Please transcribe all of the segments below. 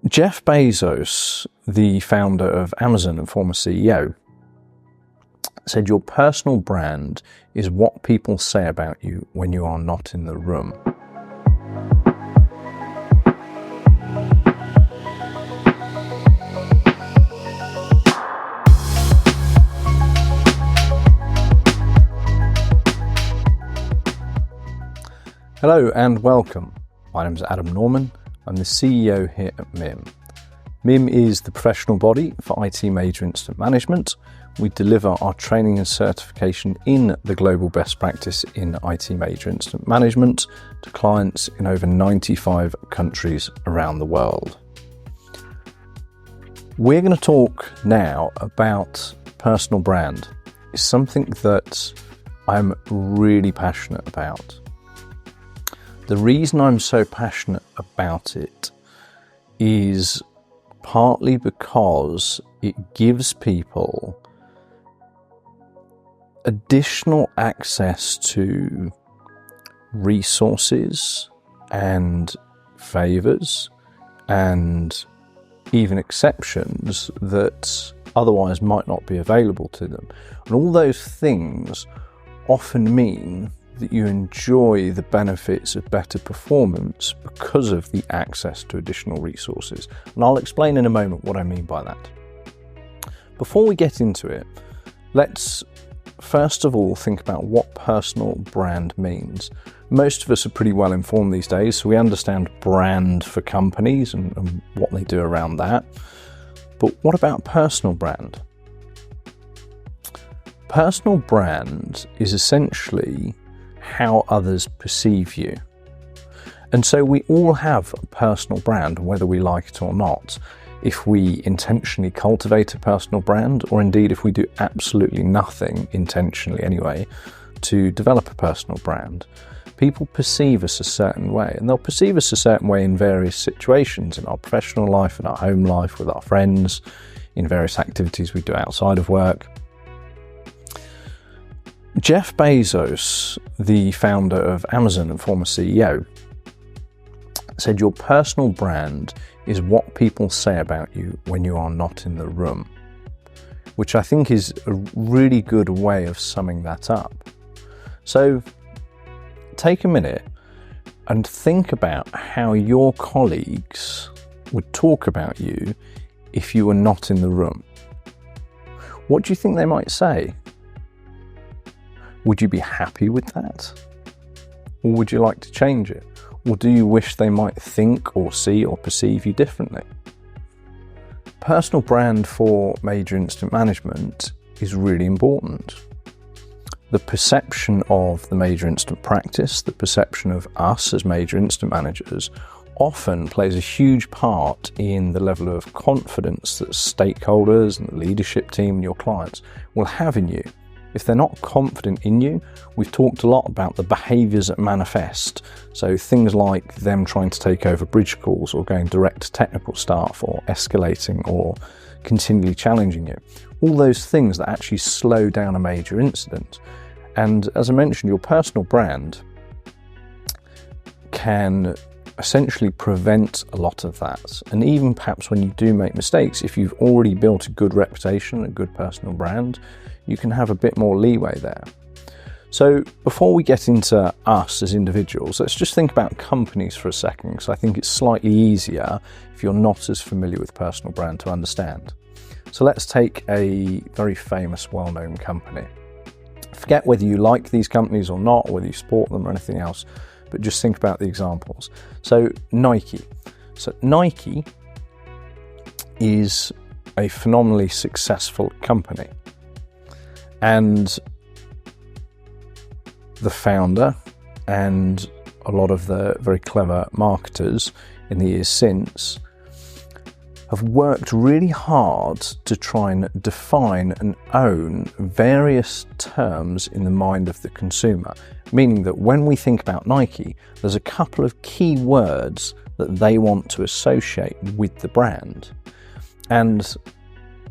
Jeff Bezos, the founder of Amazon and former CEO, said your personal brand is what people say about you when you are not in the room. Hello and welcome. My name is Adam Norman. I'm the CEO here at MIM. MIM is the professional body for IT Major Incident Management. We deliver our training and certification in the global best practice in IT Major Incident Management to clients in over 95 countries around the world. We're going to talk now about personal brand. It's something that I'm really passionate about. The reason I'm so passionate about it is partly because it gives people additional access to resources and favours and even exceptions that otherwise might not be available to them. And all those things often mean that you enjoy the benefits of better performance because of the access to additional resources. And I'll explain in a moment what I mean by that. Before we get into it, let's first of all think about what personal brand means. Most of us are pretty well informed these days, so we understand brand for companies and what they do around that. But what about personal brand? Personal brand is essentially how others perceive you. And so we all have a personal brand, whether we like it or not. If we intentionally cultivate a personal brand, or indeed if we do absolutely nothing, intentionally anyway, to develop a personal brand, people perceive us a certain way. And they'll perceive us a certain way in various situations, in our professional life, in our home life, with our friends, in various activities we do outside of work. Jeff Bezos, the founder of Amazon and former CEO, said your personal brand is what people say about you when you are not in the room, which I think is a really good way of summing that up. So take a minute and think about how your colleagues would talk about you if you were not in the room. What do you think they might say? Would you be happy with that? Or would you like to change it? Or do you wish they might think or see or perceive you differently? Personal brand for major incident management is really important. The perception of the major incident practice, the perception of us as major incident managers, often plays a huge part in the level of confidence that stakeholders and the leadership team and your clients will have in you. If they're not confident in you, we've talked a lot about the behaviours that manifest. So things like them trying to take over bridge calls or going direct to technical staff or escalating or continually challenging you. All those things that actually slow down a major incident. And as I mentioned, your personal brand can essentially prevent a lot of that. And even perhaps when you do make mistakes, if you've already built a good reputation, a good personal brand, you can have a bit more leeway there. So before we get into us as individuals, let's just think about companies for a second, because I think it's slightly easier if you're not as familiar with personal brand to understand. So let's take a very famous, well-known company. Forget whether you like these companies or not, or whether you support them or anything else, but just think about the examples. So Nike. So Nike is a phenomenally successful company. And the founder and a lot of the very clever marketers in the years since have worked really hard to try and define and own various terms in the mind of the consumer, meaning that when we think about Nike, there's a couple of key words that they want to associate with the brand. And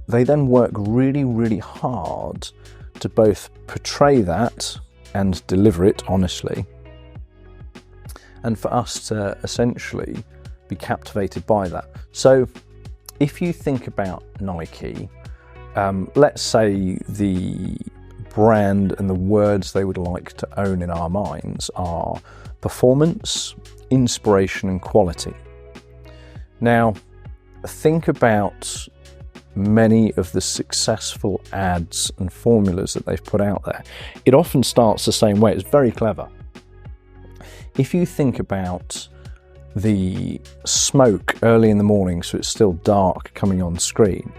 they then work really, really hard to both portray that and deliver it honestly, and for us to essentially be captivated by that. So if you think about Nike, let's say the brand and the words they would like to own in our minds are performance, inspiration, and quality. Now, think about many of the successful ads and formulas that they've put out there. It often starts the same way. It's very clever. If you think about the smoke early in the morning, so it's still dark coming on screen,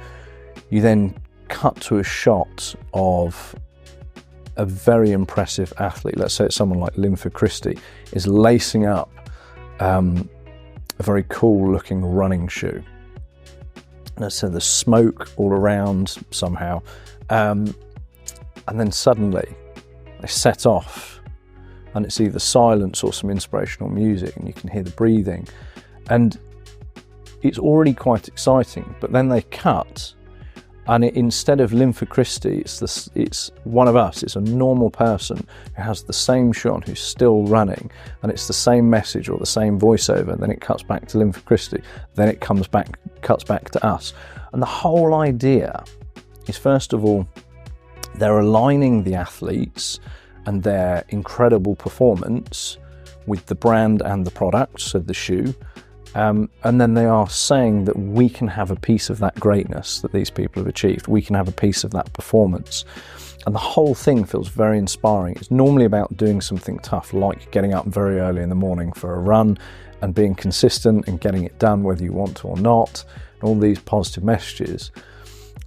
you then cut to a shot of a very impressive athlete. Let's say it's someone like Linford Christie is lacing up a very cool looking running shoe. Let's say there's smoke all around somehow, and then suddenly they set off, and it's either silence or some inspirational music, and you can hear the breathing, and it's already quite exciting. But then they cut, and instead of Linford Christie, it's one of us. It's a normal person who has the same shot, who's still running, and it's the same message or the same voiceover. Then it cuts back to Linford Christie. Then it cuts back to us. And the whole idea is, first of all, they're aligning the athletes and their incredible performance with the brand and the product, so the shoe. And then they are saying that we can have a piece of that greatness that these people have achieved. We can have a piece of that performance. And the whole thing feels very inspiring. It's normally about doing something tough, like getting up very early in the morning for a run and being consistent and getting it done whether you want to or not, and all these positive messages.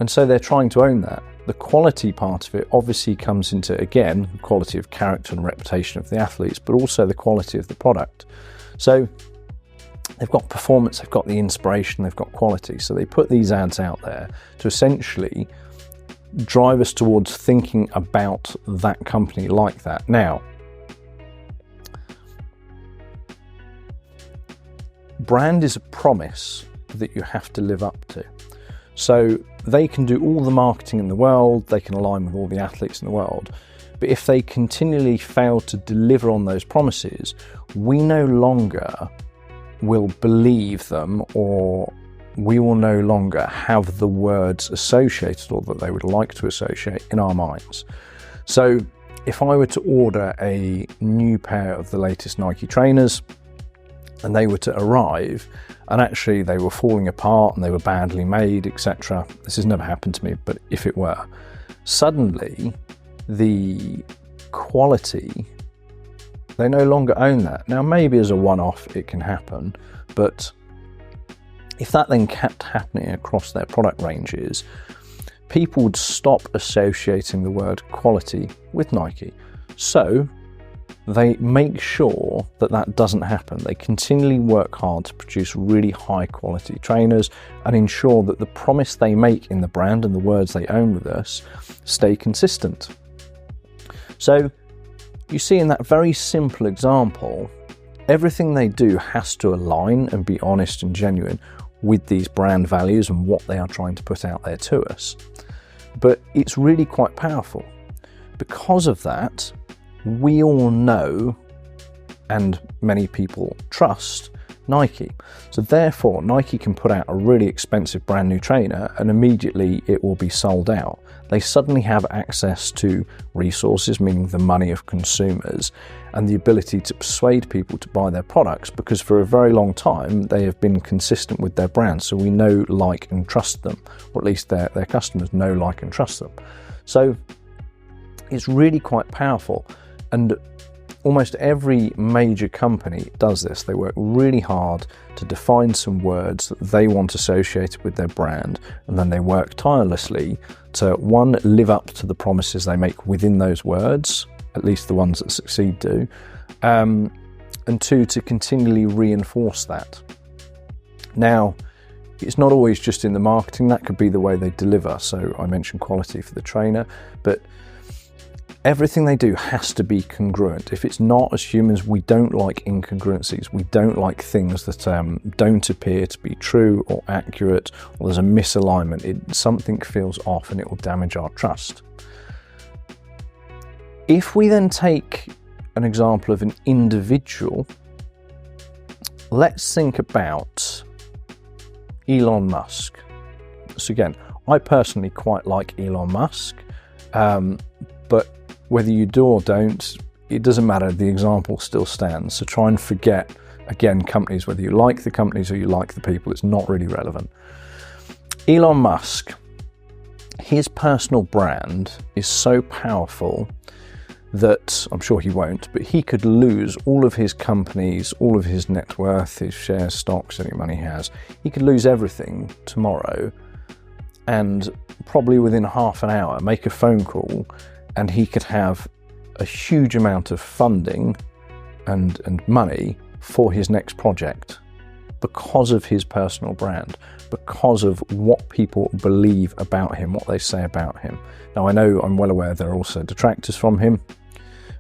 And so they're trying to own that. The quality part of it obviously comes into, again, the quality of character and reputation of the athletes, but also the quality of the product. So they've got performance, they've got the inspiration, they've got quality. So they put these ads out there to essentially drive us towards thinking about that company like that. Now, brand is a promise that you have to live up to. So they can do all the marketing in the world, they can align with all the athletes in the world, but if they continually fail to deliver on those promises, we no longer will believe them, or we will no longer have the words associated, or that they would like to associate, in our minds. So if I were to order a new pair of the latest Nike trainers and they were to arrive and actually they were falling apart and they were badly made, etc. This has never happened to me, but if it were, suddenly the quality, they no longer own that. Now, maybe as a one-off it can happen, but if that then kept happening across their product ranges, people would stop associating the word quality with Nike. So they make sure that that doesn't happen. They continually work hard to produce really high quality trainers and ensure that the promise they make in the brand and the words they own with us stay consistent. So you see, in that very simple example, everything they do has to align and be honest and genuine with these brand values and what they are trying to put out there to us. But it's really quite powerful. Because of that, we all know, and many people trust, Nike. So therefore, Nike can put out a really expensive brand new trainer and immediately it will be sold out. They suddenly have access to resources, meaning the money of consumers, and the ability to persuade people to buy their products, because for a very long time they have been consistent with their brand. So we know, like, and trust them, or at least their customers know, like, and trust them. So it's really quite powerful. And almost every major company does this. They work really hard to define some words that they want associated with their brand, and then they work tirelessly to, one, live up to the promises they make within those words, at least the ones that succeed do, and two, to continually reinforce that. Now, it's not always just in the marketing. That could be the way they deliver. So I mentioned quality for the trainer, but everything they do has to be congruent. If it's not, as humans, we don't like incongruencies. We don't like things that don't appear to be true or accurate, or there's a misalignment. Something feels off and it will damage our trust. If we then take an example of an individual let's think about Elon Musk. So again, I personally quite like Elon Musk, but whether you do or don't, it doesn't matter, the example still stands. So try and forget, again, companies, whether you like the companies or you like the people, it's not really relevant. Elon Musk, his personal brand is so powerful that, I'm sure he won't, but he could lose all of his companies, all of his net worth, his shares, stocks, any money he has. He could lose everything tomorrow and probably within half an hour make a phone call and he could have a huge amount of funding and money for his next project because of his personal brand, because of what people believe about him, what they say about him. Now, I know, I'm well aware there are also detractors from him,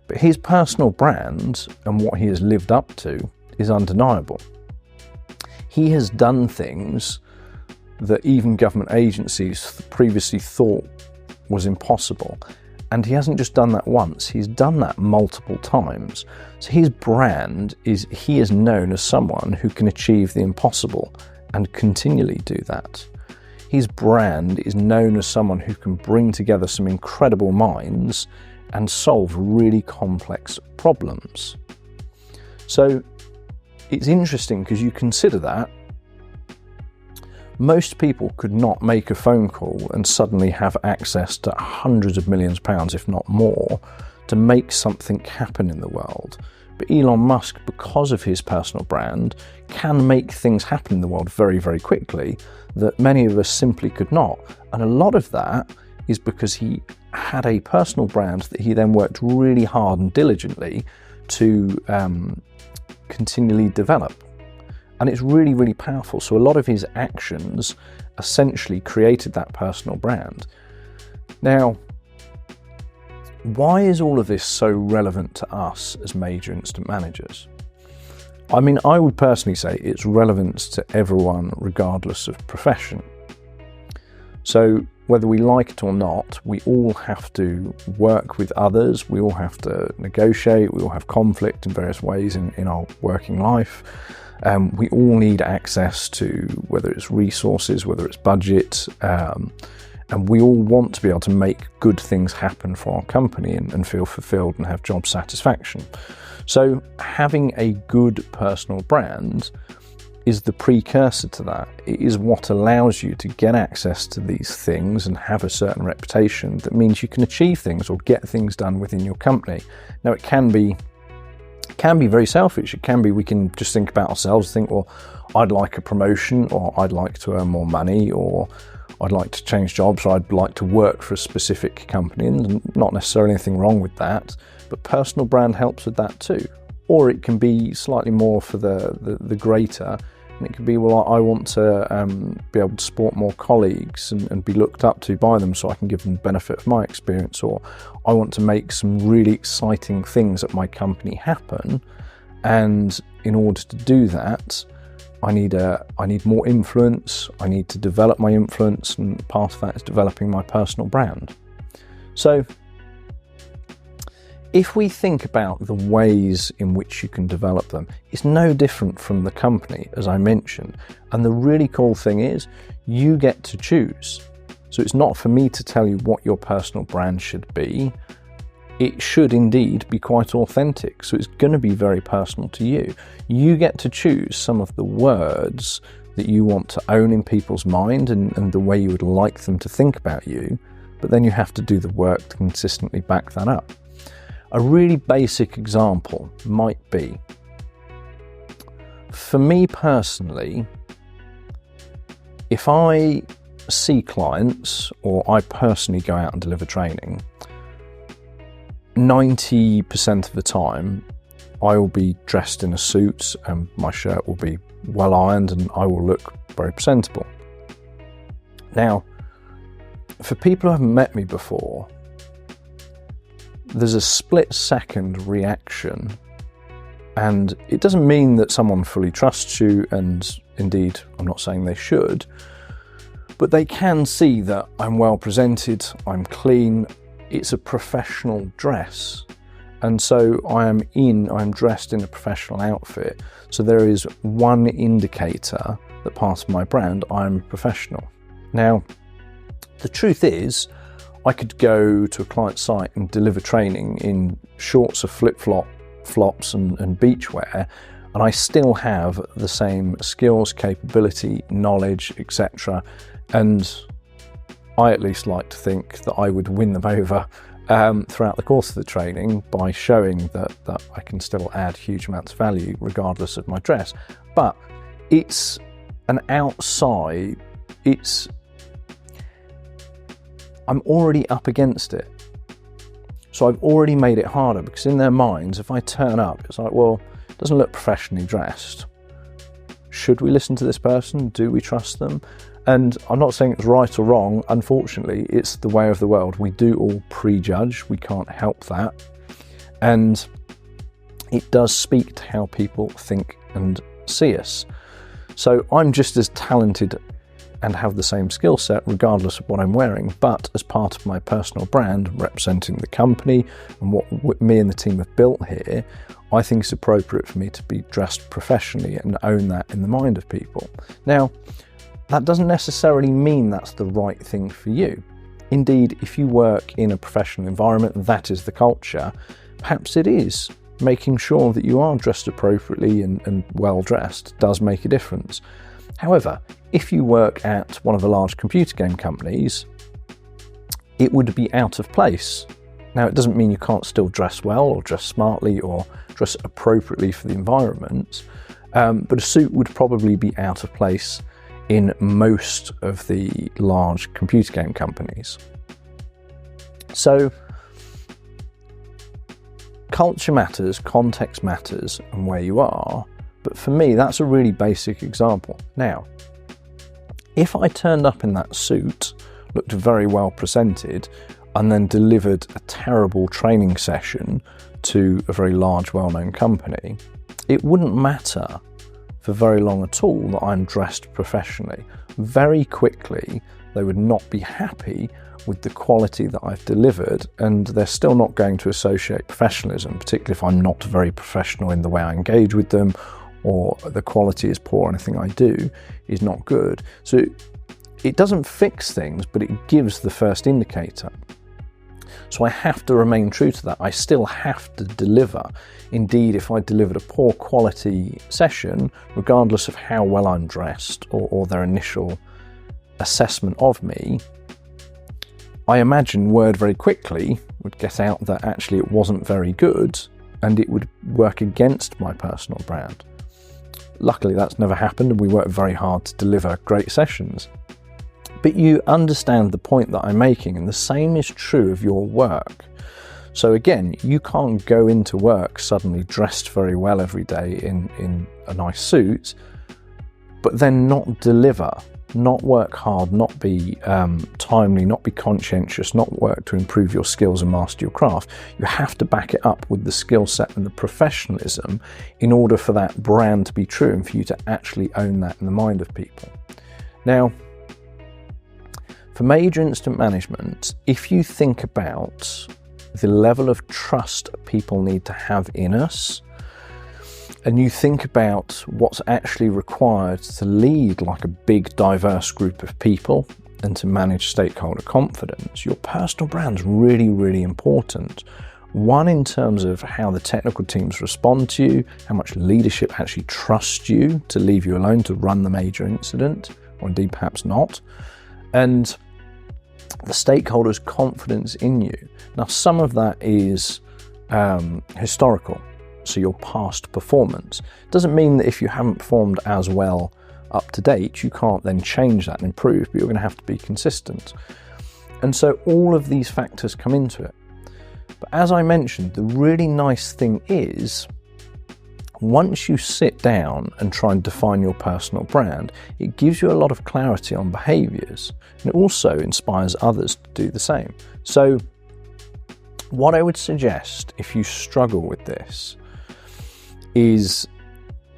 but his personal brand and what he has lived up to is undeniable. He has done things that even government agencies previously thought was impossible. And he hasn't just done that once, he's done that multiple times. So his brand is, he is known as someone who can achieve the impossible and continually do that. His brand is known as someone who can bring together some incredible minds and solve really complex problems. So it's interesting because you consider that most people could not make a phone call and suddenly have access to hundreds of millions of pounds, if not more, to make something happen in the world. But Elon Musk, because of his personal brand, can make things happen in the world very, very quickly that many of us simply could not. And a lot of that is because he had a personal brand that he then worked really hard and diligently to continually develop. And it's really, really powerful. So a lot of his actions essentially created that personal brand. Now, why is all of this so relevant to us as major incident managers? I mean, I would personally say it's relevant to everyone regardless of profession. So whether we like it or not, we all have to work with others, we all have to negotiate, we all have conflict in various ways in our working life. We all need access to, whether it's resources, whether it's budget, and we all want to be able to make good things happen for our company and feel fulfilled and have job satisfaction. So having a good personal brand is the precursor to that. It is what allows you to get access to these things and have a certain reputation that means you can achieve things or get things done within your company. Now, it can be very selfish. It can be we can just think about ourselves, think, well, I'd like a promotion, or I'd like to earn more money, or I'd like to change jobs, or I'd like to work for a specific company, and not necessarily anything wrong with that, but personal brand helps with that too. Or it can be slightly more for the greater, and it could be, well, I want to be able to support more colleagues and be looked up to by them so I can give them the benefit of my experience, or I want to make some really exciting things at my company happen, and in order to do that, I need more influence, I need to develop my influence, and part of that is developing my personal brand. So if we think about the ways in which you can develop them, it's no different from the company, as I mentioned. And the really cool thing is, you get to choose. So it's not for me to tell you what your personal brand should be. It should indeed be quite authentic. So it's going to be very personal to you. You get to choose some of the words that you want to own in people's mind and the way you would like them to think about you. But then you have to do the work to consistently back that up. A really basic example might be, for me personally, if I see clients or I personally go out and deliver training, 90% of the time I will be dressed in a suit and my shirt will be well ironed and I will look very presentable. Now, for people who haven't met me before, there's a split-second reaction, and it doesn't mean that someone fully trusts you, and indeed, I'm not saying they should, but they can see that I'm well presented, I'm clean, it's a professional dress, And so I'm dressed in a professional outfit. So there is one indicator that part of my brand, I'm professional. Now, the truth is, I could go to a client site and deliver training in shorts of flops and beachwear, and I still have the same skills, capability, knowledge, etc. And I at least like to think that I would win them over throughout the course of the training by showing that I can still add huge amounts of value regardless of my dress. But it's an outside, I'm already up against it. So I've already made it harder, because in their minds, if I turn up, it's like, well, it doesn't look professionally dressed. Should we listen to this person? Do we trust them? And I'm not saying it's right or wrong. Unfortunately, it's the way of the world. We do all prejudge. We can't help that. And it does speak to how people think and see us. So I'm just as talented and have the same skill set regardless of what I'm wearing, but as part of my personal brand representing the company and what me and the team have built here, I think it's appropriate for me to be dressed professionally and own that in the mind of people. Now, that doesn't necessarily mean that's the right thing for you. Indeed, if you work in a professional environment, that is the culture, perhaps it is. Making sure that you are dressed appropriately and well dressed does make a difference. However, if you work at one of the large computer game companies, it would be out of place. Now, it doesn't mean you can't still dress well or dress smartly or dress appropriately for the environment, but a suit would probably be out of place in most of the large computer game companies. So, culture matters, context matters, and where you are. But for me, that's a really basic example. Now, if I turned up in that suit, looked very well presented, and then delivered a terrible training session to a very large, well-known company, it wouldn't matter for very long at all that I'm dressed professionally. Very quickly, they would not be happy with the quality that I've delivered, and they're still not going to associate professionalism, particularly if I'm not very professional in the way I engage with them, or the quality is poor, anything I do is not good. So it doesn't fix things, but it gives the first indicator. So I have to remain true to that. I still have to deliver. Indeed, if I delivered a poor quality session, regardless of how well I'm dressed or their initial assessment of me, I imagine word very quickly would get out that actually it wasn't very good, and it would work against my personal brand. Luckily, that's never happened, and we work very hard to deliver great sessions. But you understand the point that I'm making, and the same is true of your work. So again, you can't go into work suddenly dressed very well every day in a nice suit, but then not deliver, not work hard, not be timely, not be conscientious, not work to improve your skills and master your craft. You have to back it up with the skill set and the professionalism in order for that brand to be true and for you to actually own that in the mind of people. Now, for major incident management, if you think about the level of trust people need to have in us, and you think about what's actually required to lead like a big diverse group of people and to manage stakeholder confidence, your personal brand is really, really important. One, in terms of how the technical teams respond to you, how much leadership actually trusts you to leave you alone to run the major incident, or indeed perhaps not, and the stakeholders' confidence in you. Now, some of that is historical, so your past performance. It doesn't mean that if you haven't performed as well up to date, you can't then change that and improve, but you're going to have to be consistent. And so all of these factors come into it. But as I mentioned, the really nice thing is, once you sit down and try and define your personal brand, it gives you a lot of clarity on behaviours, and it also inspires others to do the same. So what I would suggest, if you struggle with this, is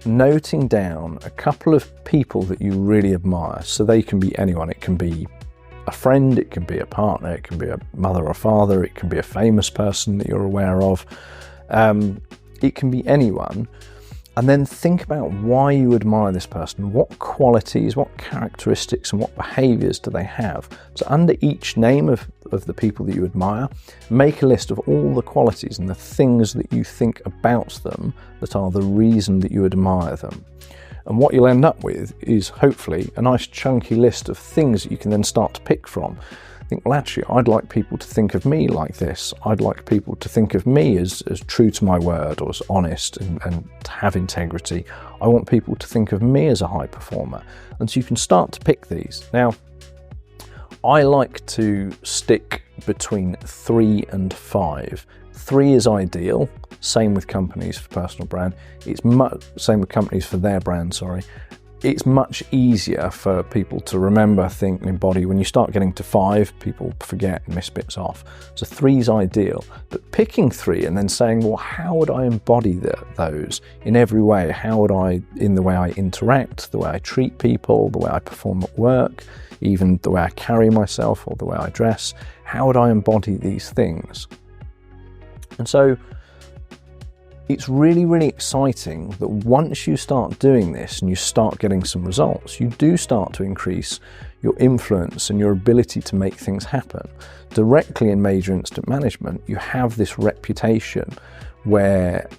noting down a couple of people that you really admire. So they can be anyone. It can be a friend, it can be a partner, it can be a mother or father, it can be a famous person that you're aware of. It can be anyone. And then think about why you admire this person. What qualities, what characteristics and what behaviours do they have? So under each name of the people that you admire, make a list of all the qualities and the things that you think about them that are the reason that you admire them. And what you'll end up with is hopefully a nice chunky list of things that you can then start to pick from. Think, well, actually, I'd like people to think of me like this. I'd like people to think of me as true to my word, or as honest and to have integrity. I want people to think of me as a high performer. And so you can start to pick these. Now, I like to stick between 3 and 5. 3 is ideal. Same with companies for personal brand. Same with companies for their brand, sorry. It's much easier for people to remember, think, and embody. When you start getting to 5, people forget and miss bits off. So 3 is ideal. But picking 3 and then saying, well, how would I embody those in every way? How would I, in the way I interact, the way I treat people, the way I perform at work, even the way I carry myself or the way I dress, how would I embody these things? And so it's really, really exciting that once you start doing this and you start getting some results, you do start to increase your influence and your ability to make things happen. Directly in major incident management, you have this reputation where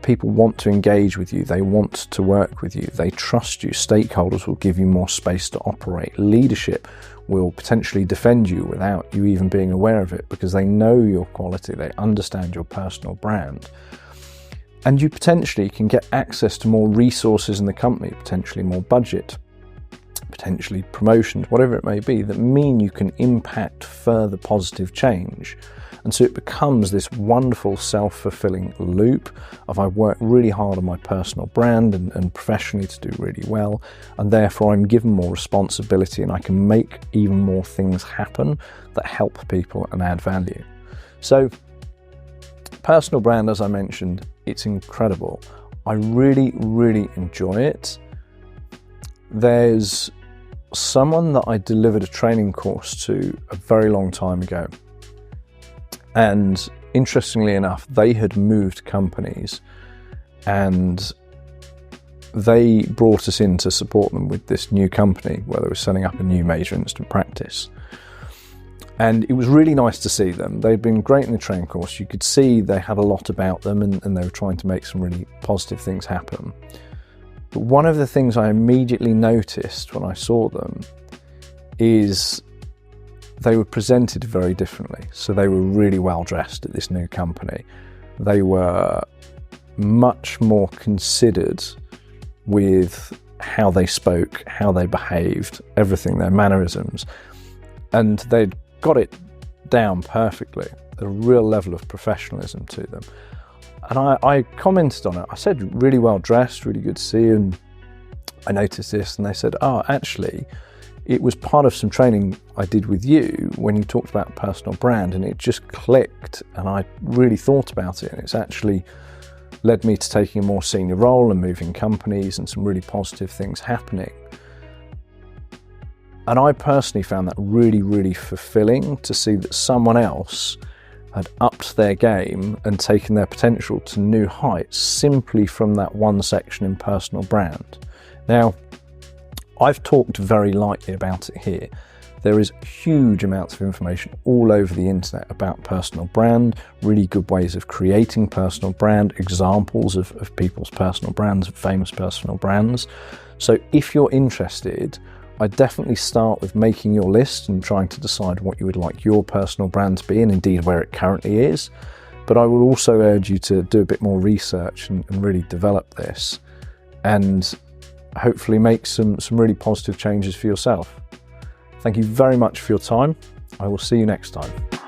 people want to engage with you, they want to work with you, they trust you, stakeholders will give you more space to operate, leadership will potentially defend you without you even being aware of it because they know your quality, they understand your personal brand. And you potentially can get access to more resources in the company, potentially more budget, potentially promotions, whatever it may be, that mean you can impact further positive change. And so it becomes this wonderful self-fulfilling loop of I work really hard on my personal brand and professionally to do really well, and therefore I'm given more responsibility and I can make even more things happen that help people and add value. So personal brand, as I mentioned, it's incredible. I really, really enjoy it. There's someone that I delivered a training course to a very long time ago. And interestingly enough, they had moved companies and they brought us in to support them with this new company where they were setting up a new major incident practice. And it was really nice to see them. They'd been great in the training course. You could see they had a lot about them and they were trying to make some really positive things happen. But one of the things I immediately noticed when I saw them is they were presented very differently. So they were really well dressed at this new company. They were much more considered with how they spoke, how they behaved, everything, their mannerisms. And they'd got it down perfectly, a real level of professionalism to them. And I commented on it. I said, really well dressed, really good to see you. And I noticed this, and they said, oh, actually, it was part of some training I did with you when you talked about personal brand, and it just clicked. And I really thought about it, and it's actually led me to taking a more senior role and moving companies and some really positive things happening. And I personally found that really, really fulfilling to see that someone else had upped their game and taken their potential to new heights simply from that one section in personal brand. Now, I've talked very lightly about it here. There is huge amounts of information all over the internet about personal brand, really good ways of creating personal brand, examples of people's personal brands, famous personal brands. So if you're interested, I definitely start with making your list and trying to decide what you would like your personal brand to be and indeed where it currently is. But I would also urge you to do a bit more research and really develop this and hopefully make some really positive changes for yourself. Thank you very much for your time. I will see you next time.